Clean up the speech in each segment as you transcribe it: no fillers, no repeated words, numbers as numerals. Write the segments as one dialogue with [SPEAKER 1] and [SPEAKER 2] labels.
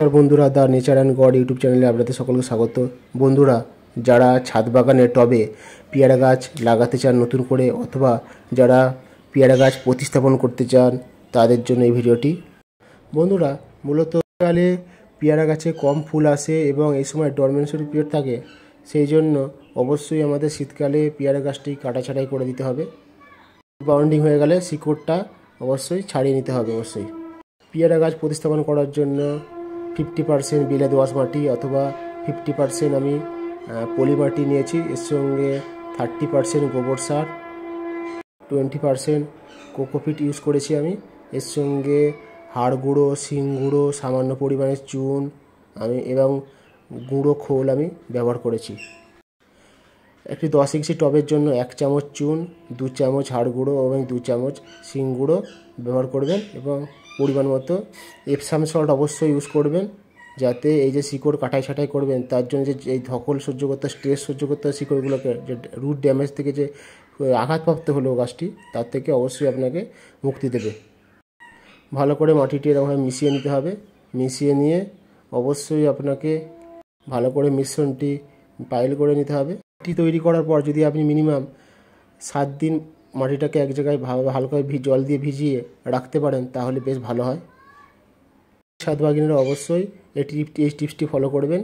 [SPEAKER 1] নমস্কার বন্ধুরা, the nature and god YouTube চ্যানেলে আপনাদের সকলকে স্বাগত। বন্ধুরা, যারা ছাদ বাগানে টবে পেয়ারা গাছ লাগাতে চান নতুন করে, অথবা যারা পেয়ারা গাছ প্রতিস্থাপন করতে চান, তাদের জন্য এই ভিডিওটি। বন্ধুরা, মূলত শীতকালে পেয়ারা গাছে কম ফুল আসে এবং এই সময় ডরমেন্সি পিরিয়ড থাকে, সেই জন্য অবশ্যই আমাদের শীতকালে পেয়ারা গাছটি কাটাছাঁটাই করে দিতে হবে। বাউন্ডিং হয়ে গেলে শিকড়টা অবশ্যই ছাড়িয়ে নিতে হবে। অবশ্যই পেয়ারা গাছ প্রতিস্থাপন করার জন্য 50% বিলে দোআঁশ মাটি অথবা 50% আমি পলি মাটি নিয়েছি। এর সঙ্গে 30% গোবর সার, 20% কোকোপিট ইউজ করেছি আমি। এর সঙ্গে হাড় গুঁড়ো, শিং গুঁড়ো, সামান্য পরিমাণে চুন এবং গুঁড়ো খোল আমি ব্যবহার করেছি। একটি 10 ইঞ্চি টবের জন্য 1 চামচ চুন, 2 চামচ হাড় গুঁড়ো এবং 2 চামচ শিং গুঁড়ো ব্যবহার করবেন এবং পরিমাণ মতো এপসাম সল্ট অবশ্যই ইউজ করবেন, যাতে এই যে শিকড় কাটাই ছাঁটাই করবেন তার জন্য যে এই ধকল সহ্য করতে, স্ট্রেস সহ্য করতে শিকড়গুলোকে, যে রুট ড্যামেজ থেকে যে আঘাতপ্রাপ্ত হলো গাছটি, তার থেকে অবশ্যই আপনাকে মুক্তি দেবে। ভালো করে মাটিটি এরকমভাবে মিশিয়ে নিতে হবে। মিশিয়ে নিয়ে অবশ্যই আপনাকে ভালো করে মিশ্রণটি পাইল করে নিতে হবে। মাটি তৈরি করার পর যদি আপনি মিনিমাম 7 দিন মাটিটাকে এক জায়গায় হালকা জল দিয়ে ভিজিয়ে রাখতে পারেন, তাহলে বেশ ভালো হয়। ছাদ বাগানিরা অবশ্যই এই টিপসটি ফলো করবেন।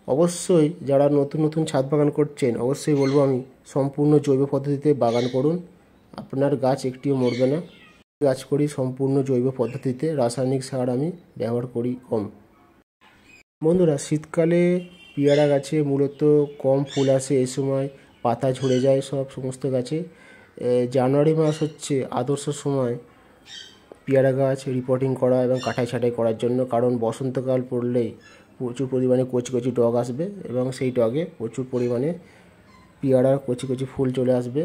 [SPEAKER 1] অবশ্যই যারা নতুন ছাদ বাগান করছেন, অবশ্যই বলবো আমি, সম্পূর্ণ জৈব পদ্ধতিতে বাগান করুন, আপনার গাছ একটিও মরবে না। গাছ করি সম্পূর্ণ জৈব পদ্ধতিতে, রাসায়নিক সার আমি ব্যবহার করি কম। বন্ধুরা, শীতকালে পেয়ারা গাছে মূলত কম ফুল আসে, এই সময় পাতা ঝরে যায় সমস্ত গাছে। জানুয়ারি মাস হচ্ছে আদর্শ সময় পেয়ারা গাছ রিপোর্টিং করা এবং কাটাই ছাঁটাই করার জন্য, কারণ বসন্তকাল পড়লেই প্রচুর পরিমাণে কচি কচি ডগ আসবে এবং সেই ডগে প্রচুর পরিমাণে পেয়ারার কচি কচি ফুল চলে আসবে।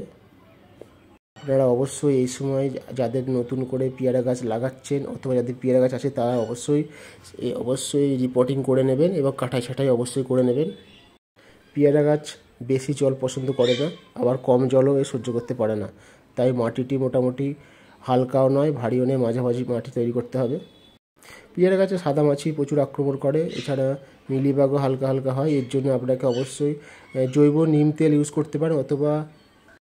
[SPEAKER 1] আপনারা অবশ্যই এই সময় যাদের নতুন করে পেয়ারা গাছ লাগাচ্ছেন অথবা যাদের পেয়ারা গাছ আছে, তারা অবশ্যই রিপোর্টিং করে নেবেন এবং কাটাই ছাঁটাই অবশ্যই করে নেবেন। পেয়ারা গাছ বেশি জল পছন্দ করে না, আবার কম জলও সহ্য করতে পারে না, তাই মাটিটি মোটামুটি হালকাও নয়, ভারীও নয়, মাঝামাঝি মাটি তৈরি করতে হবে। পেয়ারা গাছে সাদা মাছি প্রচুর আক্রমণ করে, এছাড়া মিলিবাগও হালকা হালকা হয়। এর জন্য আপনাকে অবশ্যই জৈব নিম তেল ইউজ করতে পারেন, অথবা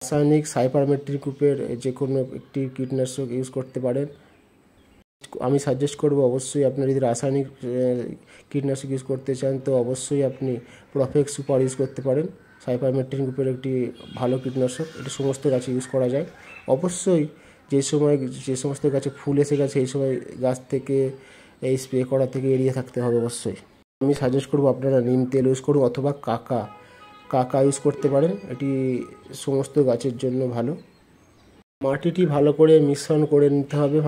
[SPEAKER 1] রাসায়নিক সাইপারমেট্রিক গ্রুপের যে কোনো একটি কীটনাশক ইউজ করতে পারেন। আমি সাজেস্ট করব, অবশ্যই আপনার যদি রাসায়নিক কীটনাশক ইউজ করতে চান, তো অবশ্যই আপনি প্রফেক্স সুপার ইউজ করতে পারেন। সাইপারমেট্রিক গ্রুপের একটি ভালো কীটনাশক, এটা সমস্ত গাছে ইউজ করা যায়। অবশ্যই যে সমস্ত গাছে ফুল এসে গেছে, এই সময় গাছ থেকে এই স্প্রে করা থেকে এড়িয়ে থাকতে হবে। অবশ্যই আমি সাজেস্ট করব আপনারা নিম তেল ইউজ করুন, অথবা কাকা ইউজ করতে পারেন, এটি সমস্ত গাছের জন্য ভালো। মাটিটি ভালো করে মিশ্রণ করে নিতে হবে।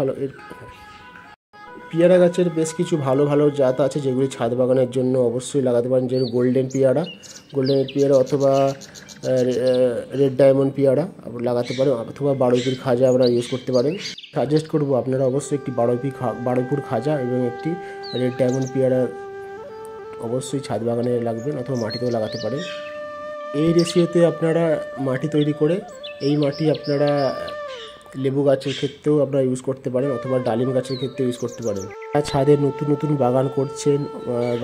[SPEAKER 1] পেয়ারা গাছের বেশ কিছু ভালো জাত আছে, যেগুলি ছাদ বাগানের জন্য অবশ্যই লাগাতে পারেন, যেমন গোল্ডেন পেয়ারা অথবা রেড ডায়মন্ড পেয়ারা লাগাতে পারেন, অথবা বারুইপুর খাজা আমরা ইউজ করতে পারেন। সাজেস্ট করব আপনারা অবশ্যই একটি বারুইপুর খাজা এবং একটি রেড ডায়মন্ড পেয়ারা অবশ্যই ছাদ বাগানে লাগবেন, অথবা মাটিতেও লাগাতে পারেন। এই রেশিওতে আপনারা মাটি তৈরি করে, এই মাটি আপনারা লেবু গাছের ক্ষেত্রেও আপনারা ইউজ করতে পারেন, অথবা ডালিম গাছের ক্ষেত্রে ইউজ করতে পারেন। ছাদের নতুন বাগান করছেন,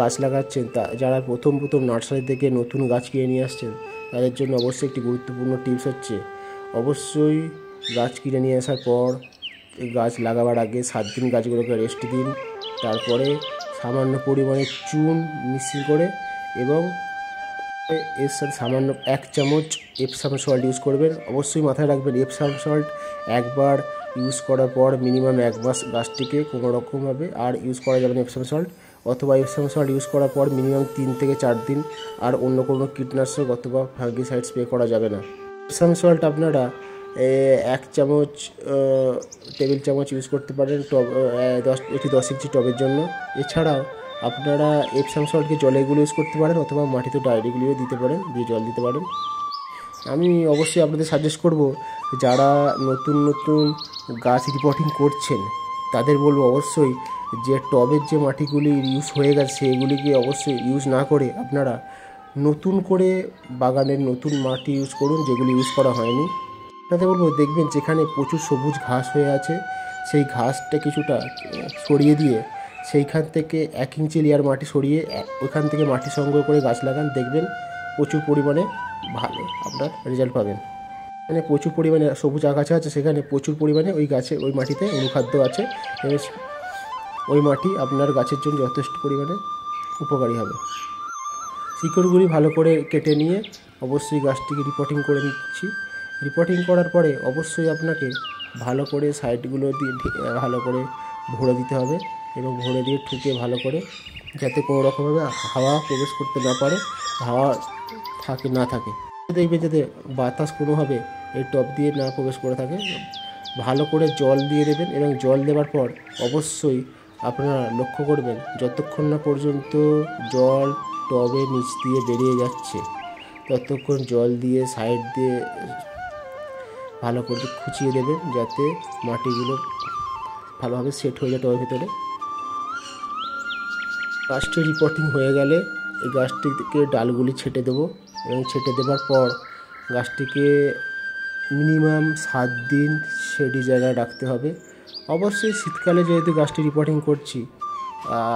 [SPEAKER 1] গাছ লাগাচ্ছেন, যারা প্রথম নার্সারি থেকে নতুন গাছ কিনে নিয়ে আসছেন, তাদের জন্য অবশ্যই একটি গুরুত্বপূর্ণ টিপস হচ্ছে, অবশ্যই গাছ কিনে নিয়ে আসার পর গাছ লাগাবার আগে 7 দিন গাছগুলোকে রেস্ট দিন। তারপরে সামান্য পরিমাণে চুন মিক্সিং করে এবং এর সাথে সামান্য 1 চামচ এপসাম সল্ট ইউজ করবেন। অবশ্যই মাথায় রাখবেন, এপসাম সল্ট একবার ইউজ করার পর মিনিমাম 1 মাস গাছটিকে কোনো রকমভাবে আর ইউজ করা যাবে না এপসাম সল্ট, অথবা এপসাম সল্ট ইউজ করার পর মিনিমাম 3 থেকে 4 দিন আর অন্য কোনো কীটনাশক অথবা ফাঙ্গিসাইড স্প্রে করা যাবে না। এপসাম সল্ট আপনারা 1 চামচ টেবিল চামচ ইউজ করতে পারেন একটি 10 ইঞ্চি টবের জন্য। এছাড়াও আপনারা এপসাম সল্টকে জলে গুলো ইউজ করতে পারেন, অথবা মাটিতে ডাইরেক্টলিও দিতে পারেন, দিয়ে জল দিতে পারেন। আমি অবশ্যই আপনাদের সাজেস্ট করব, যারা নতুন গাছ রিপোর্টিং করছেন, তাদের বলবো অবশ্যই যে টবের যে মাটিগুলি ইউজ হয়ে গেছে, এগুলিকে অবশ্যই ইউজ না করে আপনারা নতুন করে বাগানের নতুন মাটি ইউজ করুন, যেগুলি ইউজ করা হয়নি। তাতে বলবো, দেখবেন যেখানে প্রচুর সবুজ ঘাস হয়ে আছে, সেই ঘাসটা কিছুটা সরিয়ে দিয়ে সেইখান থেকে 1 ইঞ্চি লেয়ার মাটি সরিয়ে ওইখান থেকে মাটি সংগ্রহ করে গাছ লাগান, দেখবেন প্রচুর পরিমাণে ভালো আপনার রেজাল্ট পাবেন। মানে প্রচুর পরিমাণে সবুজ আগাছা আছে, সেখানে প্রচুর পরিমাণে ওই গাছে ওই মাটিতে অনুখাদ্য আছে এবং ওই মাটি আপনার গাছের জন্য যথেষ্ট পরিমাণে উপকারী হবে। শিকড়গুলি ভালো করে কেটে নিয়ে অবশ্যই গাছটিকে রিপোর্টিং করে নিচ্ছি। রিপোর্টিং করার পরে অবশ্যই আপনাকে ভালো করে সাইডগুলো দিয়ে ভালো করে ভরে দিতে হবে এবং ভরে দিয়ে ঠুকে ভালো করে, যাতে কোনো রকমভাবে হাওয়া প্রবেশ করতে না পারে, হাওয়া না থাকে। দেখবেন যাতে বাতাস কোনোভাবে এই টব দিয়ে না প্রবেশ করে থাকে। ভালো করে জল দিয়ে দেবেন এবং জল দেওয়ার পর অবশ্যই আপনারা লক্ষ্য করবেন যতক্ষণ না পর্যন্ত জল টবের নিচ দিয়ে বেরিয়ে যাচ্ছে ততক্ষণ জল দিয়ে সাইড দিয়ে ভালো করে খুঁচিয়ে দেবেন, যাতে মাটিগুলো ভালোভাবে সেট হয়ে যায় টবের ভিতরে। গাছটি রিপোর্টিং হয়ে গেলে এই গাছটিকে ডালগুলি ছেটে দেবো এবং ছেটে দেওয়ার পর গাছটিকে মিনিমাম 7 দিন সেডি জায়গায় রাখতে হবে। অবশ্যই শীতকালে যেহেতু গাছটি রিপোর্টিং করছি,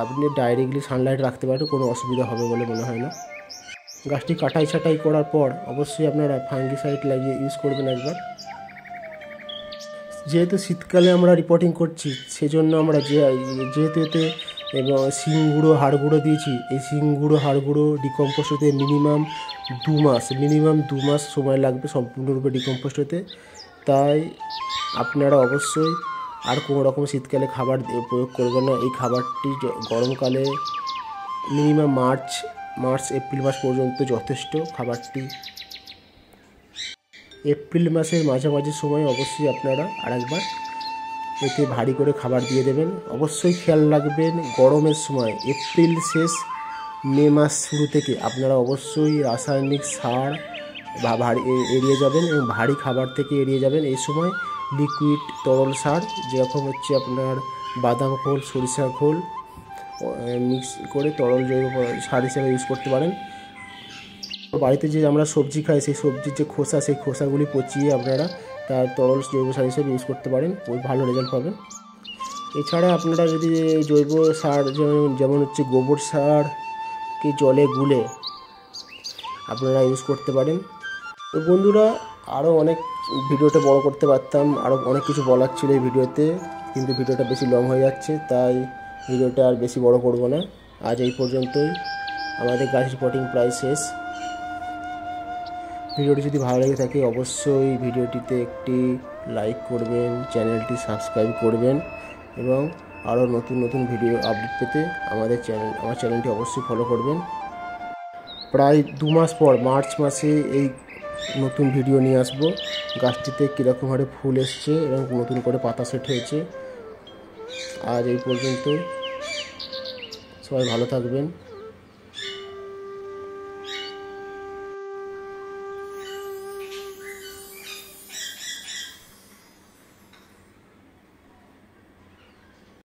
[SPEAKER 1] আপনি ডাইরেক্টলি সানলাইট রাখতে পারেন, কোনো অসুবিধা হবে বলে মনে হয় না। গাছটি কাটাই ছাটাই করার পর অবশ্যই আপনারা ফাঙ্গিসাইড লাগিয়ে ইউজ করবেন একবার। যেহেতু শীতকালে আমরা রিপোর্টিং করছি সেজন্য আমরা যেহেতু এতে এবং শিং গুঁড়ো হাড় গুঁড়ো দিয়েছি, এই শিং গুঁড়ো হাড় গুঁড়ো ডিকম্পোস্ট হতে মিনিমাম 2 মাস সময় লাগবে সম্পূর্ণরূপে ডিকম্পোস্ট হতে। তাই আপনারা অবশ্যই আর কোনো রকম শীতকালে খাবার প্রয়োগ করবেন না। এই খাবারটি গরমকালে মিনিমাম মার্চ এপ্রিল মাস পর্যন্ত যথেষ্ট। খাবারটি এপ্রিল মাসের মাঝামাঝি সময় অবশ্যই আপনারা আরেকবার এতে ভারী করে খাবার দিয়ে দেবেন। অবশ্যই খেয়াল রাখবেন গরমের সময় এপ্রিল শেষ মে মাস শুরু থেকে আপনারা অবশ্যই রাসায়নিক সার বা এড়িয়ে যাবেন এবং ভারী খাবার থেকে এড়িয়ে যাবেন। এই সময় লিকুইড তরল সার যেরকম হচ্ছে আপনার বাদাম খোল, সরিষা খোল মিক্স করে তরল জৈব সার হিসেবে ইউজ করতে পারেন। বাড়িতে যে আমরা সবজি খাই সেই সবজির যে খোসা, সেই খোসাগুলি পচিয়ে আপনারা তার তরল জৈব সার হিসেবে ইউজ করতে পারেন, ওই ভালো রেজাল্ট পাবেন। এছাড়া আপনারা যদি জৈব সার যেমন হচ্ছে গোবর সারকে জলে গুলে আপনারা ইউজ করতে পারেন। তো বন্ধুরা, আরও অনেক ভিডিওটা বড় করতে পারতাম, আরও অনেক কিছু বলার ছিল এই ভিডিওতে, কিন্তু ভিডিওটা বেশি লং হয়ে যাচ্ছে, তাই ভিডিওটা আর বেশি বড় করব না। আজ এই পর্যন্তই, আমাদের গাছ রিপোর্টিং প্রায় শেষ। ভিডিওটি যদি ভালো লেগে থাকে অবশ্যই ভিডিওটিতে একটি লাইক করবেন, চ্যানেলটি সাবস্ক্রাইব করবেন এবং আরও নতুন নতুন ভিডিও আপডেট পেতে আমার চ্যানেলটি অবশ্যই ফলো করবেন। প্রায় 2 মাস পর মার্চ মাসে এই নতুন ভিডিও নিয়ে আসবো। গাছটিতে কীরকম হারে ফুল এসছে এবং নতুন করে পাতা সেট হয়েছে। আজ এই পর্যন্ত, সবাই ভালো থাকবেন।